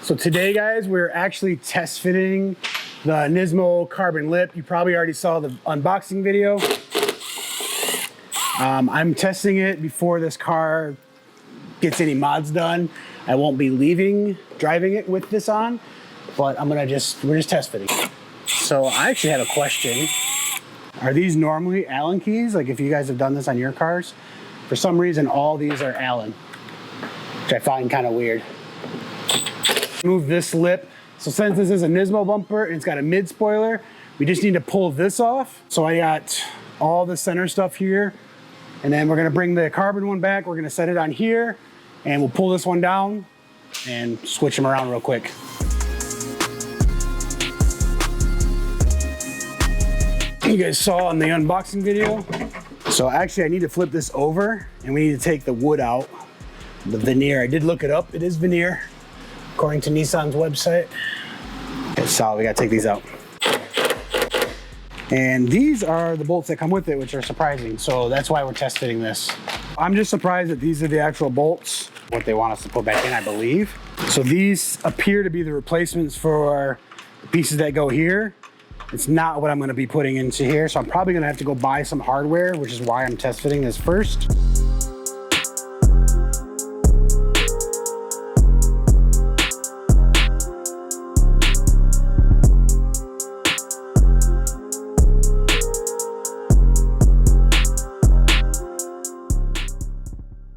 So today, guys, we're actually test fitting the Nismo carbon lip. You probably already saw the unboxing video. I'm testing it before this car gets any mods done. I won't be driving it with this on, but we're just test fitting. So I actually had a question. Are these normally Allen keys? Like if you guys have done this on your cars? For some reason, all these are Allen, which I find kind of weird. Move this lip. So since this is a Nismo bumper and it's got a mid spoiler, we just need to pull this off. So I got all the center stuff here, and then we're gonna bring the carbon one back. We're gonna set it on here, and we'll pull this one down and switch them around real quick. You guys saw in the unboxing video. So actually I need to flip this over and we need to take the wood out, the veneer. I did look it up, it is veneer, according to Nissan's website. Okay, so we gotta take these out. And these are the bolts that come with it, which are surprising. So that's why we're test fitting this. I'm just surprised that these are the actual bolts, what they want us to put back in, I believe. So these appear to be the replacements for the pieces that go here. It's not what I'm gonna be putting into here. So I'm probably gonna have to go buy some hardware, which is why I'm test fitting this first.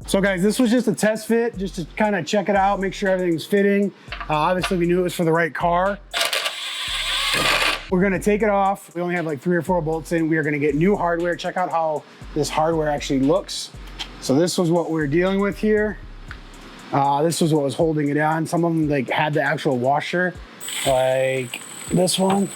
So guys, this was just a test fit, just to kind of check it out, make sure everything's fitting. Obviously we knew it was for the right car. We're gonna take it off. We only have like 3 or 4 bolts in. We are gonna get new hardware. Check out how this hardware actually looks. So this was what we were dealing with here. This was what was holding it on. Some of them like had the actual washer, like this one.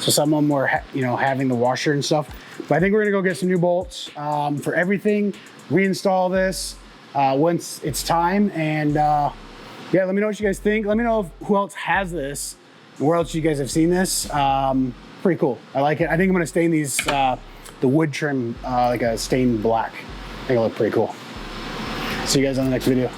So some of them were, having the washer and stuff. But I think we're gonna go get some new bolts for everything, reinstall this once it's time, and yeah, let me know what you guys think. Let me know who else has this, and where else you guys have seen this. Pretty cool, I like it. I think I'm gonna stain these, the wood trim like a stained black. I think it'll look pretty cool. See you guys on the next video.